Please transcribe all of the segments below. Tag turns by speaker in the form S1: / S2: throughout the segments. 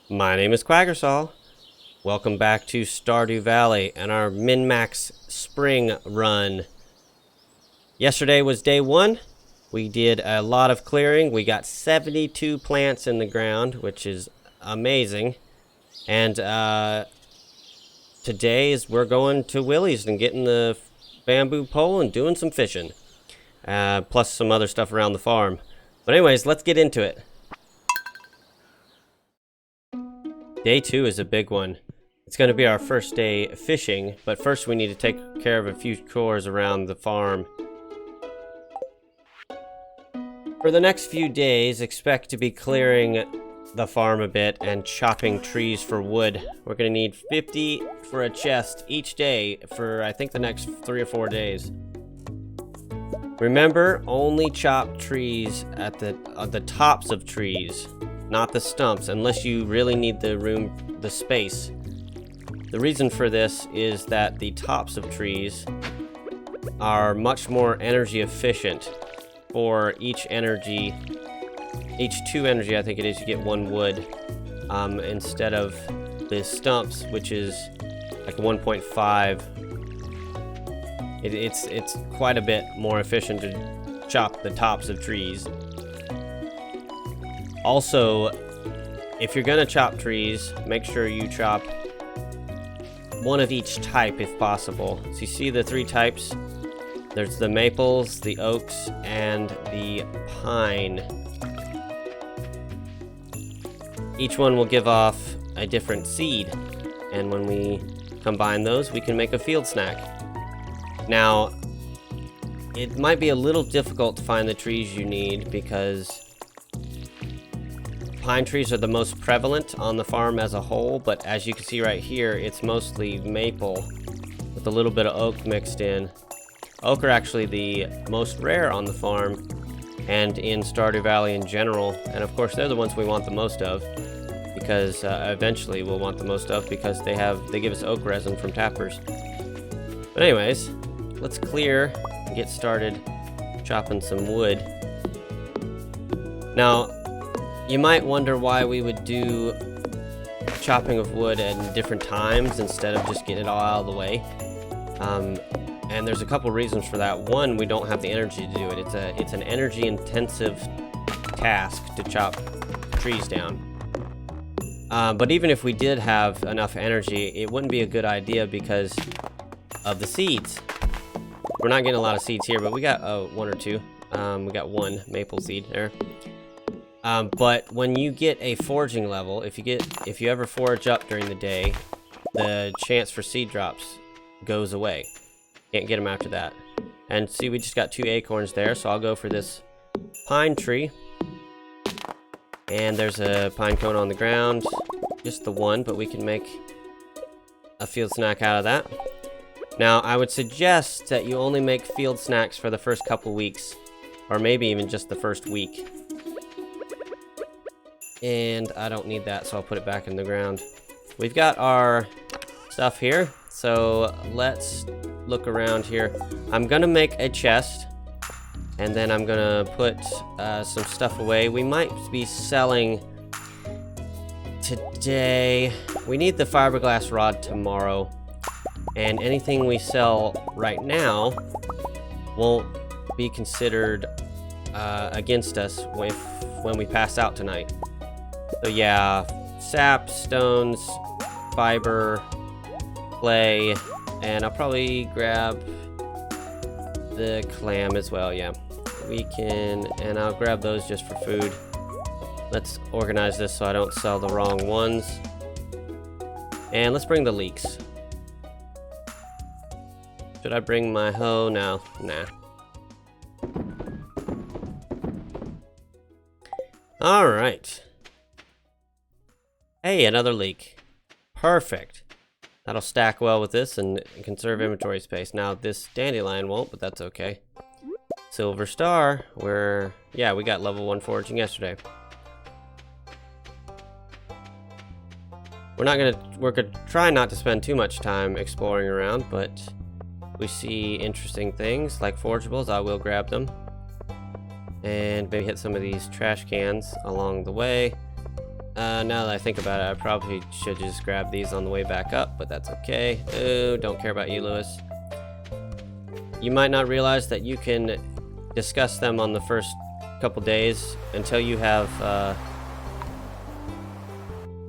S1: My name is Quagersall. Welcome back to Stardew Valley and our min-max spring run. Yesterday was day 1. We did a lot of clearing. We got 72 plants in the ground, which is amazing. And today we're going to Willie's and getting the bamboo pole and doing some fishing. Plus some other stuff around the farm. But anyways, let's get into it. Day 2 is a big one. It's going to be our first day fishing, but first we need to take care of a few chores around the farm. For the next few days, expect to be clearing the farm a bit and chopping trees for wood. We're going to need 50 for a chest each day for I think the next 3 or 4 days. Remember, only chop trees at the tops of trees, not the stumps, unless you really need the space. The reason for this is that the tops of trees are much more energy efficient. For each 2 energy, I think it is, you get 1 wood, instead of the stumps, which is like 1.5. It's quite a bit more efficient to chop the tops of trees. Also, if you're gonna chop trees, make sure you chop one of each type if possible. So you see the 3 types? There's the maples, the oaks, and the pine. Each one will give off a different seed, and when we combine those, we can make a field snack. Now, it might be a little difficult to find the trees you need because pine trees are the most prevalent on the farm as a whole, but as you can see right here, it's mostly maple with a little bit of oak mixed in. Oak are actually the most rare on the farm and in Stardew Valley in general, and of course they're the ones we want the most of because eventually we'll want the most of because they give us oak resin from tappers. But anyways, let's clear and get started chopping some wood. Now, you might wonder why we would do chopping of wood at different times instead of just getting it all out of the way. And there's a couple reasons for that. One, we don't have the energy to do it. It's an energy-intensive task to chop trees down. But even if we did have enough energy, it wouldn't be a good idea because of the seeds. We're not getting a lot of seeds here, but we got 1 or 2. We got 1 maple seed there. But when you get a foraging level, if you ever forage up during the day, the chance for seed drops goes away. Can't get them after that. And see, we just got 2 acorns there, so I'll go for this pine tree. And there's a pine cone on the ground, just the 1, but we can make a field snack out of that. Now, I would suggest that you only make field snacks for the first couple weeks, or maybe even just the first week. And I don't need that, so I'll put it back in the ground. We've got our stuff here, so let's look around here. I'm gonna make a chest, and then I'm gonna put some stuff away. We might be selling today. We need the fiberglass rod tomorrow, and anything we sell right now won't be considered against us when we pass out tonight. So yeah, sap, stones, fiber, clay, and I'll probably grab the clam as well, yeah. And I'll grab those just for food. Let's organize this so I don't sell the wrong ones. And let's bring the leeks. Should I bring my hoe? No, nah. Alright. Hey, another leek. Perfect. That'll stack well with this and conserve inventory space. Now, this dandelion won't, but that's okay. Silver star, yeah, we got level 1 foraging yesterday. We're gonna try not to spend too much time exploring around, but we see interesting things like forageables, I will grab them. And maybe hit some of these trash cans along the way. Now that I think about it, I probably should just grab these on the way back up, but that's okay. Oh, don't care about you, Lewis. You might not realize that you can discuss them on the first couple days until you have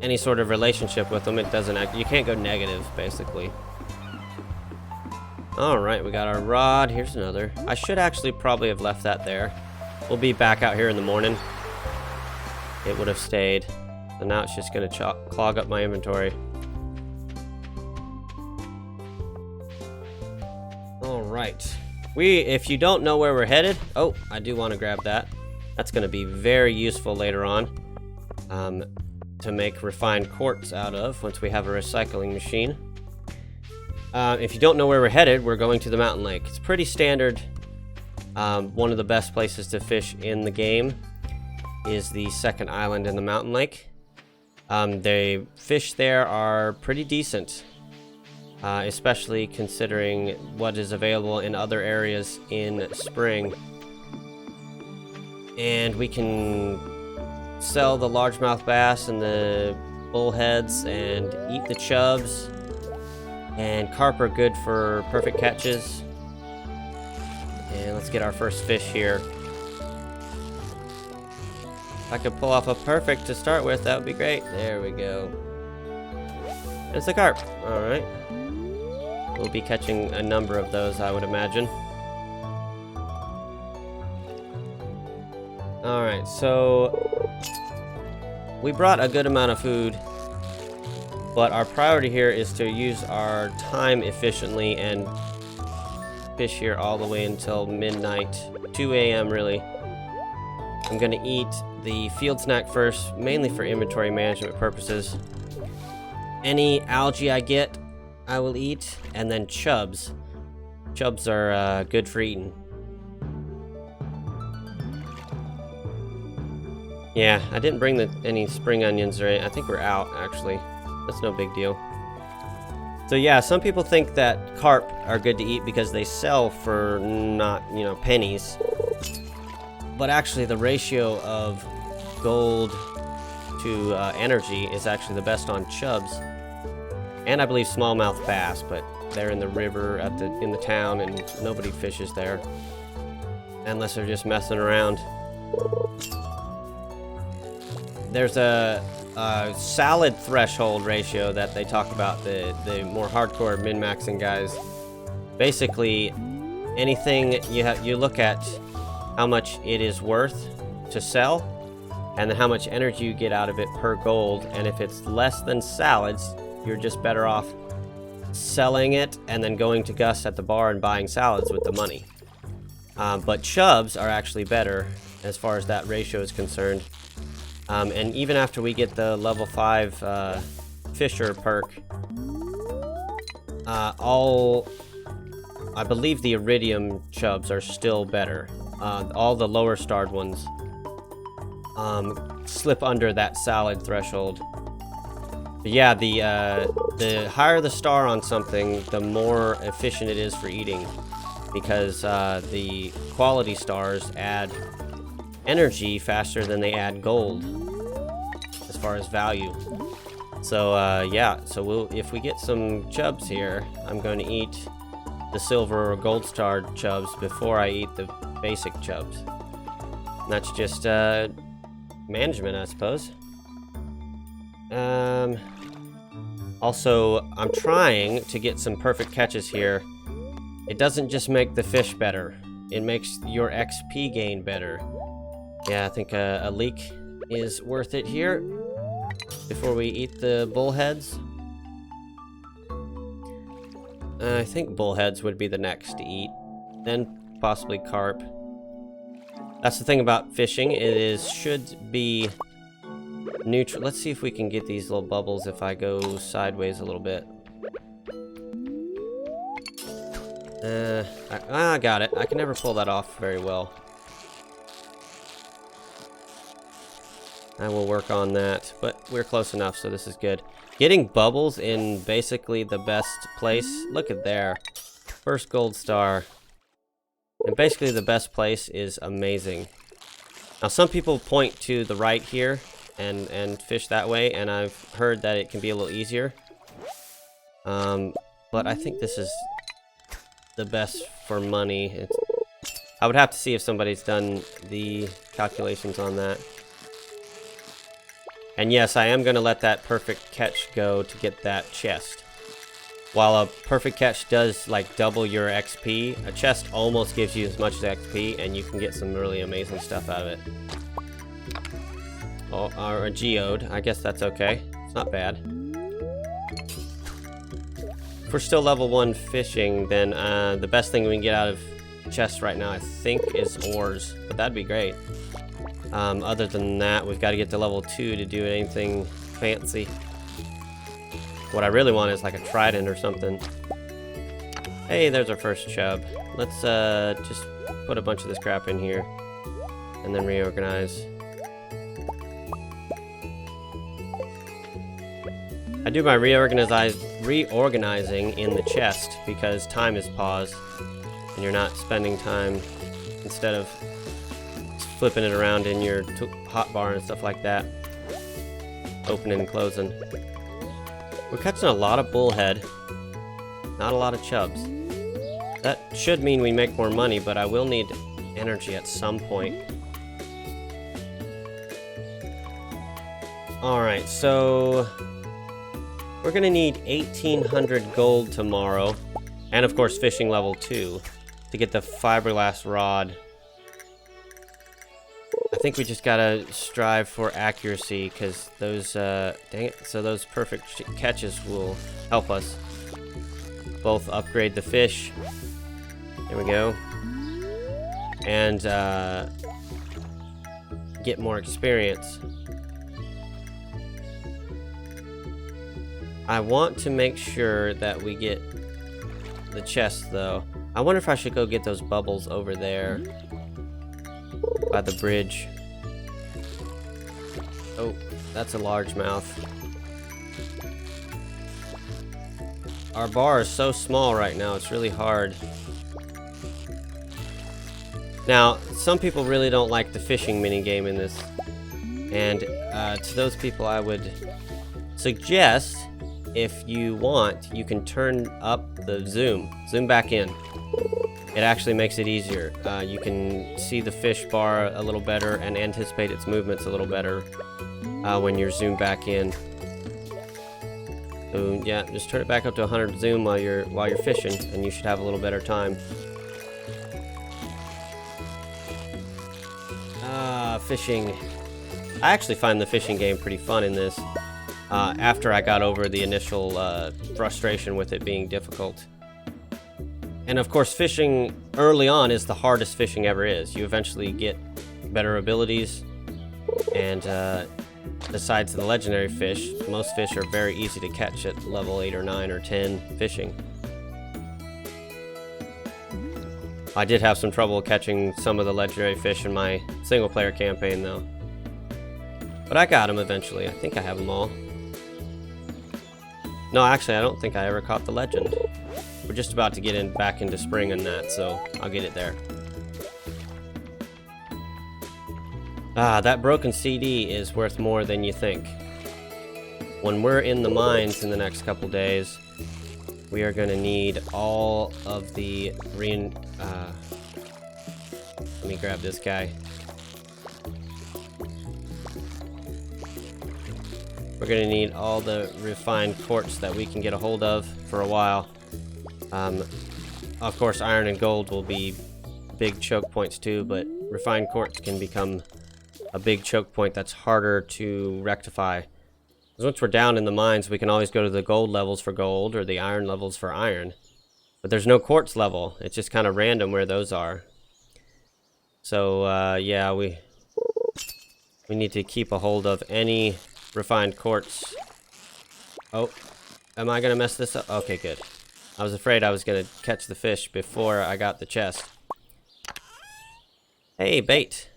S1: any sort of relationship with them. It doesn't you can't go negative, basically. Alright, we got our rod. Here's another. I should actually probably have left that there. We'll be back out here in the morning. It would have stayed. So now it's just going to clog up my inventory. Alright. If you don't know where we're headed... Oh, I do want to grab that. That's going to be very useful later on. To make refined quartz out of once we have a recycling machine. If you don't know where we're headed, we're going to the mountain lake. It's pretty standard. One of the best places to fish in the game is the second island in the mountain lake. The fish there are pretty decent, especially considering what is available in other areas in spring. And we can sell the largemouth bass and the bullheads and eat the chubs. And carp are good for perfect catches. And let's get our first fish here. If I could pull off a perfect to start with, that would be great. There we go. It's a carp. Alright. We'll be catching a number of those, I would imagine. Alright, so we brought a good amount of food, but our priority here is to use our time efficiently and fish here all the way until midnight, 2 a.m. really. I'm gonna eat the field snack first, mainly for inventory management purposes. Any algae I get, I will eat, and then chubs. Chubs are good for eating. Yeah, I didn't bring any spring onions or anything. I think we're out, actually. That's no big deal. So yeah, some people think that carp are good to eat because they sell for not, pennies. But actually, the ratio of gold to energy is actually the best on chubs. And I believe smallmouth bass, but they're in the river in the town and nobody fishes there. Unless they're just messing around. There's a salad threshold ratio that they talk about, the more hardcore min-maxing guys. Basically, anything you look at how much it is worth to sell, and then how much energy you get out of it per gold, and if it's less than salads, you're just better off selling it and then going to Gus at the bar and buying salads with the money. But chubs are actually better as far as that ratio is concerned. And even after we get the level 5 Fisher perk, I believe the Iridium chubs are still better. All the lower starred ones slip under that salad threshold. But yeah, the higher the star on something, the more efficient it is for eating, because the quality stars add energy faster than they add gold as far as value. So yeah, so if we get some chubs here, I'm going to eat the silver or gold starred chubs before I eat the basic chubs. And that's just management, I suppose. Also, I'm trying to get some perfect catches here. It doesn't just make the fish better, it makes your XP gain better. Yeah, I think a leek is worth it here before we eat the bullheads. I think bullheads would be the next to eat, then possibly carp. That's the thing about fishing, it should be neutral. Let's see if we can get these little bubbles if I go sideways a little bit. I got it. I can never pull that off very well. I will work on that, but we're close enough, so this is good. Getting bubbles in basically the best place. Look at there. First gold star. And basically the best place is amazing. Now some people point to the right here and fish that way, and I've heard that it can be a little easier. But I think this is the best for money. I would have to see if somebody's done the calculations on that. And yes, I am going to let that perfect catch go to get that chest. While a perfect catch does like double your XP, a chest almost gives you as much XP, and you can get some really amazing stuff out of it. Oh, or a geode. I guess that's okay. It's not bad. If we're still level 1 fishing, then the best thing we can get out of chests right now, I think, is ores. But that'd be great. Other than that, we've got to get to level 2 to do anything fancy. What I really want is like a trident or something. Hey, there's our first chub. Let's just put a bunch of this crap in here and then reorganize. I do my reorganizing in the chest because time is paused and you're not spending time instead of flipping it around in your hotbar and stuff like that, opening and closing. We're catching a lot of bullhead, not a lot of chubs. That should mean we make more money, but I will need energy at some point. Alright, so we're gonna need 1,800 gold tomorrow, and of course fishing level 2, to get the fiberglass rod. I think we just gotta strive for accuracy, because those, dang it, so those perfect catches will help us both upgrade the fish, there we go, and get more experience. I want to make sure that we get the chest, though. I wonder if I should go get those bubbles over there by the bridge. Oh, that's a largemouth. Our bar is so small right now, it's really hard. Now, some people really don't like the fishing minigame in this. And to those people, I would suggest, if you want, you can turn up the zoom back in. It actually makes it easier. You can see the fish bar a little better and anticipate its movements a little better when you're zoomed back in. So yeah, just turn it back up to 100 zoom while you're fishing, and you should have a little better time. Fishing. I actually find the fishing game pretty fun in this. After I got over the initial frustration with it being difficult. And of course, fishing early on is the hardest fishing ever is. You eventually get better abilities, and besides the legendary fish, most fish are very easy to catch at level 8 or 9 or 10 fishing. I did have some trouble catching some of the legendary fish in my single player campaign though. But I got them eventually. I think I have them all. No, actually, I don't think I ever caught the legend. We're just about to get back into spring and that, so I'll get it there. That broken CD is worth more than you think. When we're in the mines in the next couple days, we are going to need all of the let me grab this guy. We're going to need all the refined quartz that we can get a hold of for a while. Of course, iron and gold will be big choke points too, but refined quartz can become a big choke point that's harder to rectify. Because once we're down in the mines, we can always go to the gold levels for gold or the iron levels for iron. But there's no quartz level. It's just kind of random where those are. So, yeah, we need to keep a hold of any refined quartz. Oh, am I going to mess this up? Okay, good. I was afraid I was going to catch the fish before I got the chest. Hey, bait.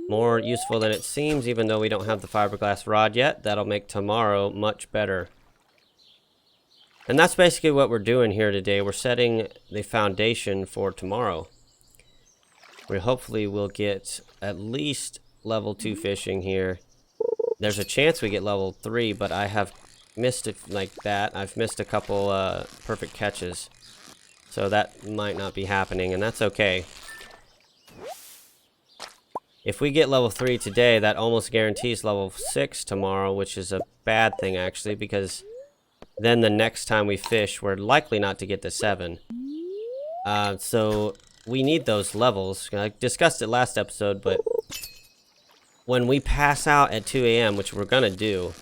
S1: More useful than it seems, even though we don't have the fiberglass rod yet. That'll make tomorrow much better. And that's basically what we're doing here today. We're setting the foundation for tomorrow. We hopefully will get at least level 2 fishing here. there's a chance we get level 3, but I have missed it like that. I've missed a couple perfect catches. So that might not be happening, and that's okay. If we get level 3 today, that almost guarantees level 6 tomorrow, which is a bad thing actually, because then the next time we fish, we're likely not to get to 7. So we need those levels. I discussed it last episode, but when we pass out at 2 a.m., which we're gonna do,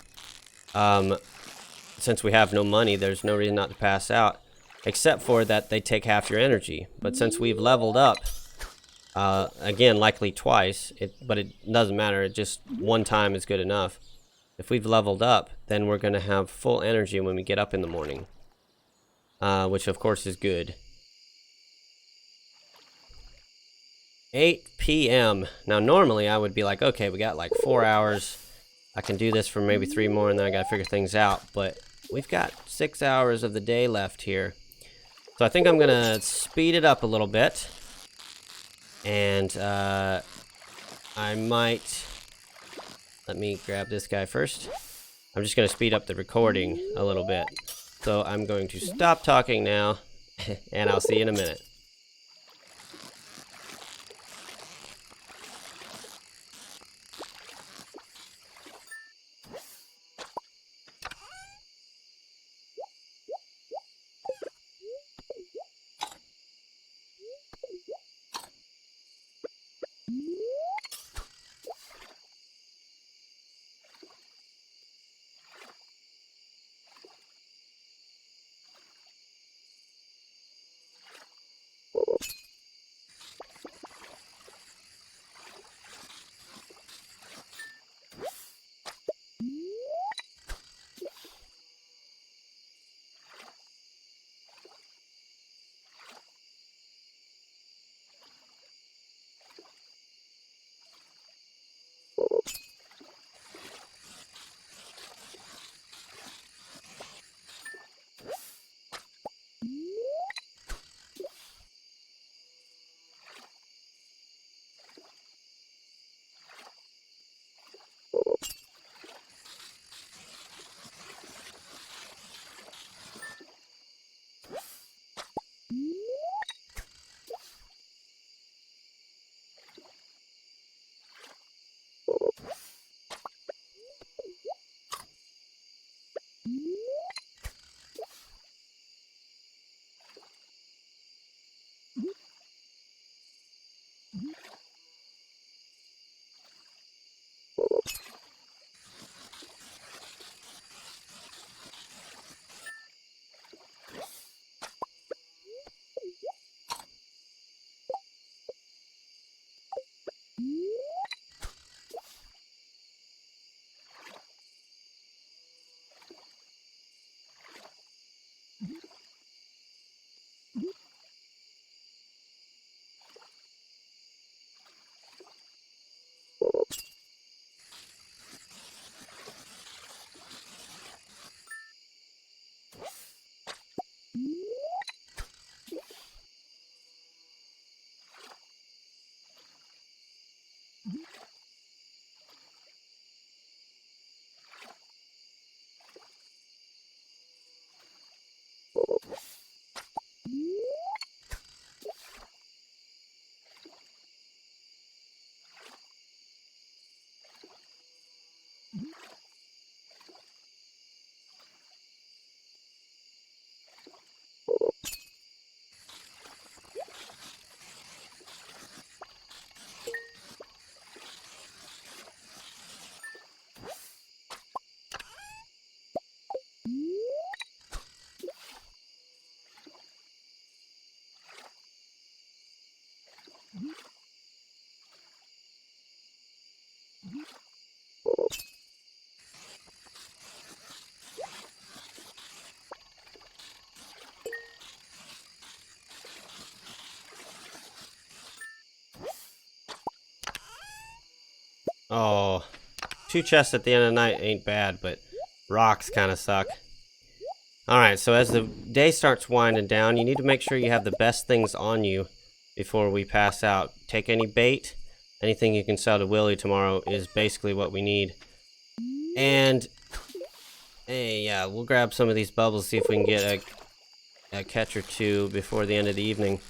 S1: since we have no money, there's no reason not to pass out, except for that they take half your energy. But since we've leveled up, again, likely twice, but it doesn't matter. It just one time is good enough. If we've leveled up, then we're going to have full energy when we get up in the morning, which of course is good. 8 p.m. Now, normally I would be like, okay, we got like 4 hours. I can do this for maybe 3 more, and then I got to figure things out. But we've got 6 hours of the day left here. So I think I'm going to speed it up a little bit. And I might... Let me grab this guy first. I'm just going to speed up the recording a little bit. So I'm going to stop talking now, and I'll see you in a minute. Oh, 2 chests at the end of the night ain't bad, but rocks kind of suck. Alright, so as the day starts winding down, you need to make sure you have the best things on you before we pass out. Take any bait, anything you can sell to Willie tomorrow is basically what we need. And hey, yeah, we'll grab some of these bubbles, see if we can get a catch or two before the end of the evening.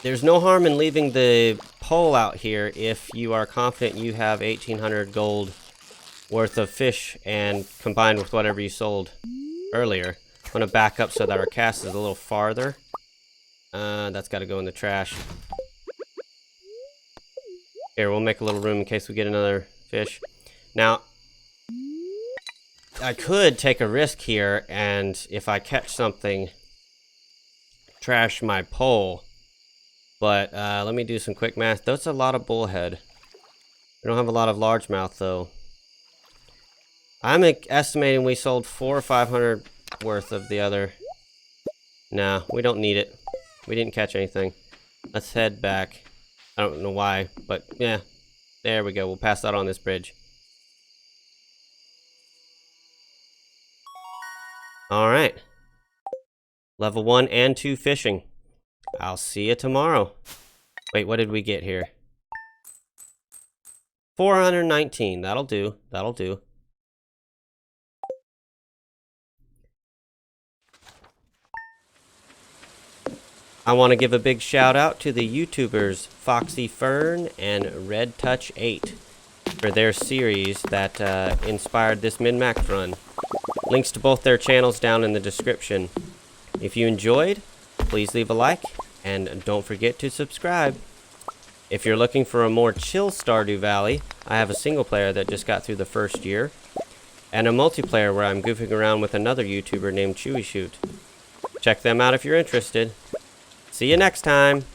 S1: There's no harm in leaving the pole out here if you are confident you have 1,800 gold worth of fish and combined with whatever you sold earlier. I'm going to back up so that our cast is a little farther. That's got to go in the trash. Here, we'll make a little room in case we get another fish. Now, I could take a risk here, and if I catch something, trash my pole. But let me do some quick math. That's a lot of bullhead. We don't have a lot of largemouth, though. I'm estimating we sold 400 or 500 worth of the other. Nah, we don't need it. We didn't catch anything. Let's head back. I don't know why, but yeah. There we go. We'll pass that on this bridge. Alright. Level 1 and 2 fishing. I'll see you tomorrow. Wait, what did we get here? 419. That'll do. That'll do. I want to give a big shout out to the YouTubers Foxy Fern and Red Touch 8 for their series that inspired this min-max run. Links to both their channels down in the description. If you enjoyed, please leave a like and don't forget to subscribe. If you're looking for a more chill Stardew Valley, I have a single player that just got through the first year, and a multiplayer where I'm goofing around with another YouTuber named Chewy Shoot. Check them out if you're interested. See you next time!